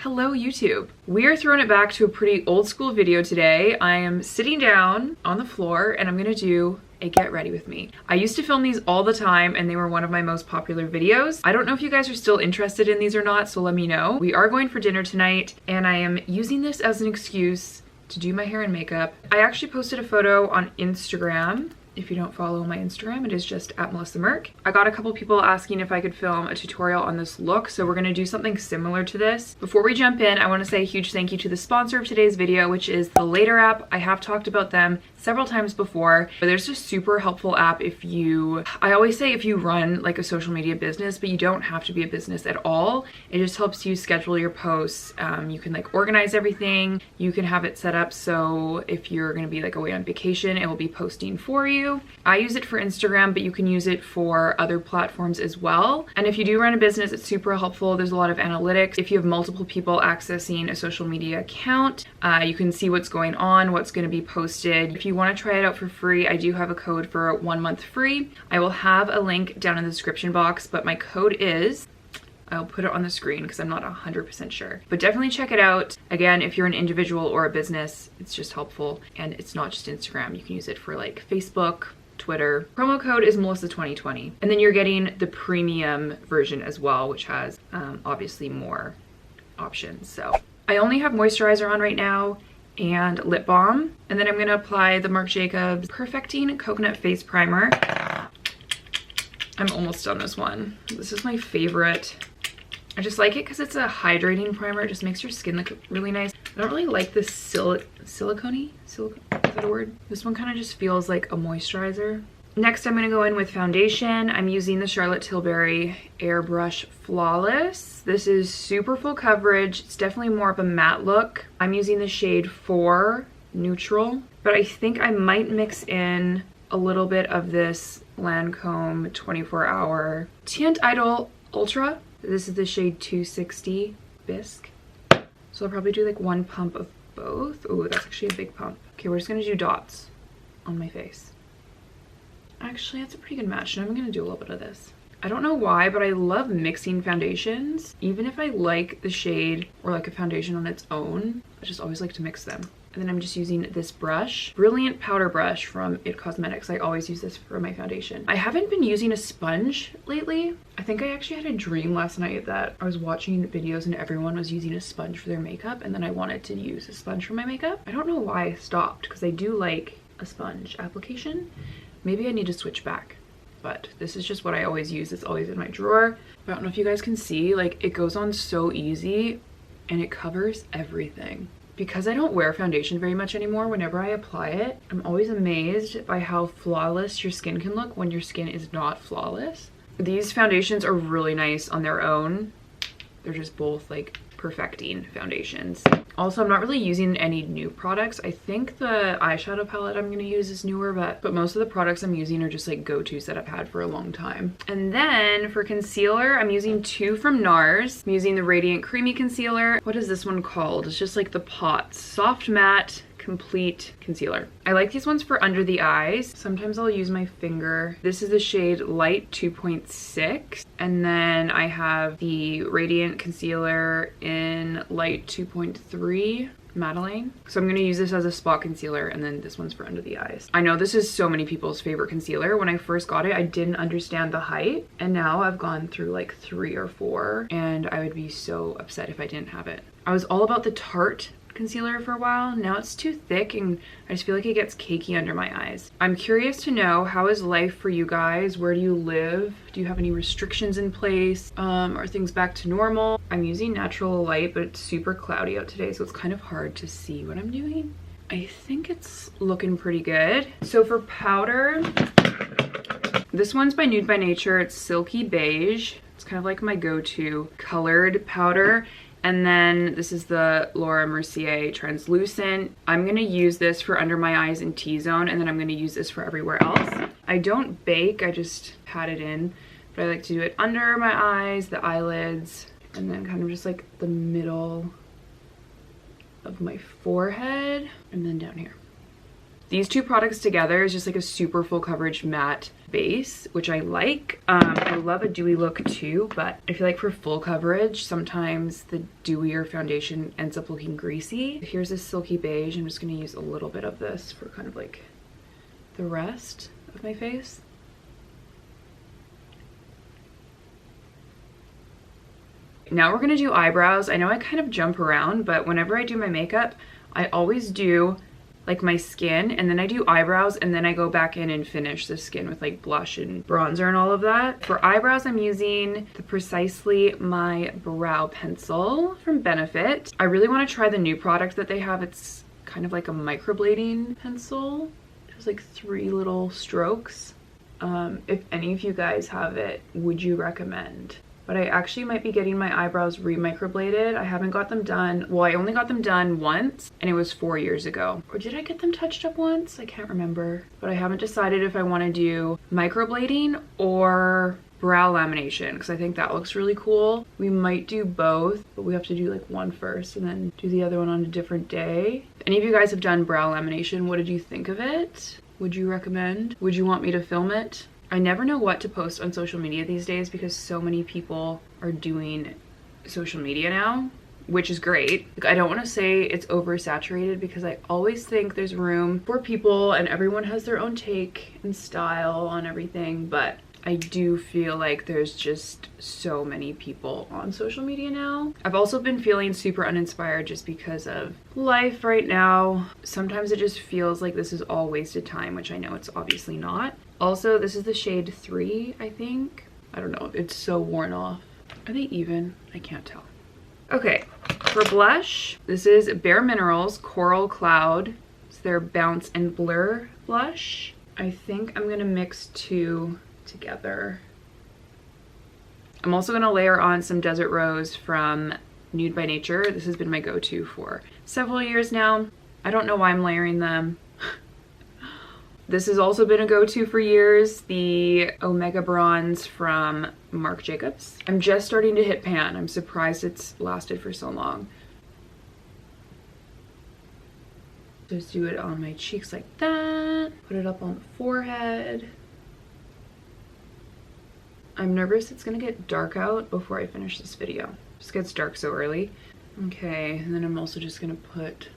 Hello YouTube. We are throwing it back to a pretty old school video today. I am sitting down on the floor and I'm gonna do a get ready with me. I used to film these all the time and they were one of my most popular videos. I don't know if you guys are still interested in these or not, so let me know. We are going for dinner tonight and I am using this as an excuse to do my hair and makeup. I actually posted a photo on Instagram. If you don't follow my Instagram, it is just @MelissaMarc. I got a couple people asking if I could film a tutorial on this look, so we're gonna do something similar to this. Before we jump in, I wanna say a huge thank you to the sponsor of today's video, which is the Later app. I have talked about them several times before, but there's a super helpful app if you, I always say if you run like a social media business, but you don't have to be a business at all. It just helps you schedule your posts. You can like organize everything. You can have it set up so if you're gonna be like away on vacation, it will be posting for you. I use it for Instagram, but you can use it for other platforms as well. And if you do run a business, it's super helpful. There's a lot of analytics. If you have multiple people accessing a social media account, you can see what's going on, what's going to be posted. If you want to try it out for free, I do have a code for 1 month free. I will have a link down in the description box, but my code is, I'll put it on the screen because I'm not 100% sure. But definitely check it out. Again, if you're an individual or a business, it's just helpful. And it's not just Instagram. You can use it for like Facebook, Twitter. Promo code is Melissa2020. And then you're getting the premium version as well, which has obviously more options. So I only have moisturizer on right now and lip balm. And then I'm gonna apply the Marc Jacobs Perfecting Coconut Face Primer. I'm almost done this one. This is my favorite. I just like it because it's a hydrating primer. It just makes your skin look really nice. I don't really like this silicone-y? Is that a word? This one kind of just feels like a moisturizer. Next, I'm going to go in with foundation. I'm using the Charlotte Tilbury Airbrush Flawless. This is super full coverage. It's definitely more of a matte look. I'm using the shade 4 Neutral, but I think I might mix in a little bit of this Lancome 24-hour Untitled Ultra. This is the shade 260 Bisque. So I'll probably do like 1 pump of both. Oh, that's actually a big pump. Okay, we're just gonna do dots on my face. Actually, that's a pretty good match. And I'm gonna do a little bit of this. I don't know why, but I love mixing foundations. Even if I like the shade or like a foundation on its own, I just always like to mix them. And then I'm just using this brush, Brilliant Powder Brush from IT Cosmetics. I always use this for my foundation. I haven't been using a sponge lately. I think I actually had a dream last night that I was watching videos and everyone was using a sponge for their makeup, and then I wanted to use a sponge for my makeup. I don't know why I stopped because I do like a sponge application. Maybe I need to switch back, but this is just what I always use. It's always in my drawer. I don't know if you guys can see, like it goes on so easy and it covers everything. Because I don't wear foundation very much anymore, whenever I apply it, I'm always amazed by how flawless your skin can look when your skin is not flawless. These foundations are really nice on their own. They're just both like perfecting foundations. Also, I'm not really using any new products. I think the eyeshadow palette I'm gonna use is newer, but most of the products I'm using are just like go-tos that I've had for a long time. And then for concealer, I'm using 2 from Nars. I'm using the Radiant Creamy Concealer. What is this one called? It's just like the Pot Soft Matte Complete Concealer. I like these ones for under the eyes. Sometimes I'll use my finger. This is the shade Light 2.6. And then I have the Radiant Concealer in Light 2.3. Madeline. So I'm going to use this as a spot concealer, and then this one's for under the eyes. I know this is so many people's favorite concealer. When I first got it, I didn't understand the height, and now I've gone through like 3 or 4, and I would be so upset if I didn't have it. I was all about the Tarte concealer for a while. Now it's too thick and I just feel like it gets cakey under my eyes. I'm curious to know, how is life for you guys? Where do you live? Do you have any restrictions in place? Are things back to normal? I'm using natural light, but it's super cloudy out today, so it's kind of hard to see what I'm doing. I think it's looking pretty good. So for powder, this one's by Nude by Nature. It's Silky Beige. It's kind of like my go-to colored powder. And then this is the Laura Mercier Translucent. I'm gonna use this for under my eyes and T-zone, and then I'm gonna use this for everywhere else. I don't bake, I just pat it in, but I like to do it under my eyes, the eyelids, and then kind of just like the middle of my forehead, and then down here. These two products together is just like a super full coverage matte base, which I like. I love a dewy look too, but I feel like for full coverage, sometimes the dewier foundation ends up looking greasy. Here's a silky beige. I'm just gonna use a little bit of this for kind of like the rest of my face. Now we're gonna do eyebrows. I know I kind of jump around, but whenever I do my makeup, I always do like my skin and then I do eyebrows and then I go back in and finish the skin with like blush and bronzer and all of that. For eyebrows, I'm using the Precisely My Brow Pencil from Benefit. I really want to try the new product that they have. It's kind of like a microblading pencil. There's like 3 little strokes. If any of you guys have it, would you recommend? But I actually might be getting my eyebrows re-microbladed. I haven't got them done. Well, I only got them done once and it was 4 years ago. Or did I get them touched up once? I can't remember. But I haven't decided if I want to do microblading or brow lamination because I think that looks really cool. We might do both, but we have to do like one first and then do the other one on a different day. If any of you guys have done brow lamination, what did you think of it? Would you recommend? Would you want me to film it? I never know what to post on social media these days because so many people are doing social media now, which is great. I don't want to say it's oversaturated because I always think there's room for people and everyone has their own take and style on everything, but I do feel like there's just so many people on social media now. I've also been feeling super uninspired just because of life right now. Sometimes it just feels like this is all wasted time, which I know it's obviously not. Also, this is the shade 3, I think. I don't know, it's so worn off. Are they even? I can't tell. Okay, for blush, this is Bare Minerals Coral Cloud. It's their Bounce and Blur blush. I think I'm gonna mix 2 together. I'm also gonna layer on some Desert Rose from Nude by Nature. This has been my go-to for several years now. I don't know why I'm layering them. This has also been a go-to for years, the Omega Bronze from Marc Jacobs. I'm just starting to hit pan. I'm surprised it's lasted for so long. Just do it on my cheeks like that. Put it up on the forehead. I'm nervous it's gonna get dark out before I finish this video. It just gets dark so early. Okay, and then I'm also just gonna put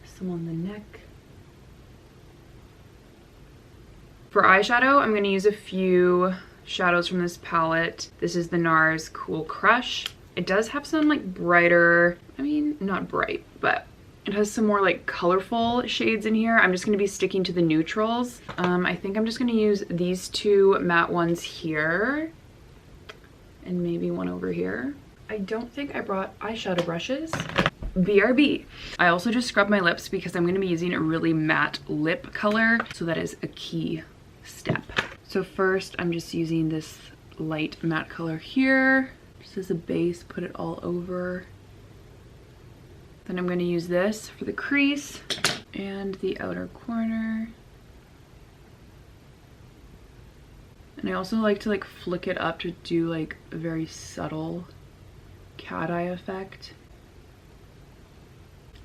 some on the neck. For eyeshadow, I'm gonna use a few shadows from this palette. This is the Nars Cool Crush. It does have some like brighter, I mean, not bright, but it has some more like colorful shades in here. I'm just gonna be sticking to the neutrals. I think I'm just gonna use these 2 matte ones here and maybe one over here. I don't think I brought eyeshadow brushes. BRB. I also just scrubbed my lips because I'm gonna be using a really matte lip color, so that is a key step. So first I'm just using this light matte color here, just as a base, put it all over. Then I'm going to use this for the crease and the outer corner. And I also like to like flick it up to do like a very subtle cat eye effect.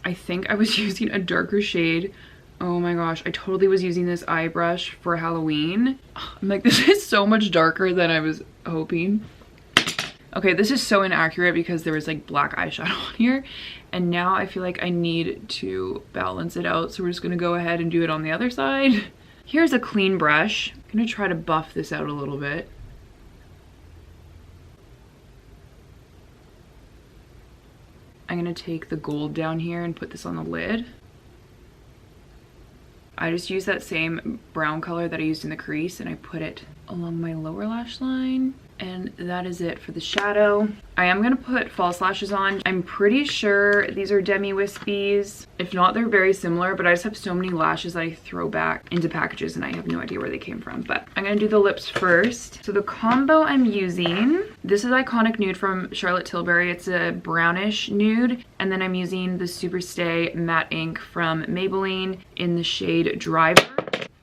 I think I was using a darker shade. Oh my gosh, I totally was using this eye brush for Halloween. I'm like, this is so much darker than I was hoping. Okay, this is so inaccurate because there was like black eyeshadow on here. And now I feel like I need to balance it out. So we're just gonna go ahead and do it on the other side. Here's a clean brush. I'm gonna try to buff this out a little bit. I'm gonna take the gold down here and put this on the lid. I just used that same brown color that I used in the crease and I put it along my lower lash line. And that is it for the shadow. I am gonna put false lashes on. I'm pretty sure these are Demi Wispies. If not, they're very similar, but I just have so many lashes that I throw back into packages and I have no idea where they came from. But I'm gonna do the lips first. So the combo I'm using, this is Iconic Nude from Charlotte Tilbury. It's a brownish nude. And then I'm using the Superstay Matte Ink from Maybelline in the shade Driver.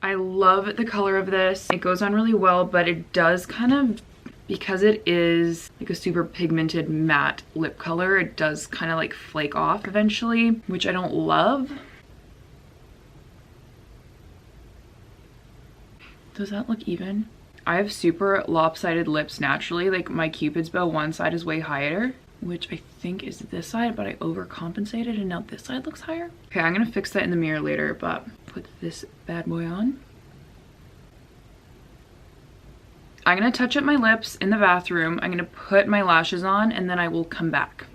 I love the color of this. It goes on really well, but it does kind of, because it is like a super pigmented matte lip color, it does kind of like flake off eventually, which I don't love. Does that look even? I have super lopsided lips naturally. Like my Cupid's bow, one side is way higher, which I think is this side, but I overcompensated and now this side looks higher. Okay, I'm gonna fix that in the mirror later, but put this bad boy on. I'm gonna touch up my lips in the bathroom. I'm gonna put my lashes on and then I will come back.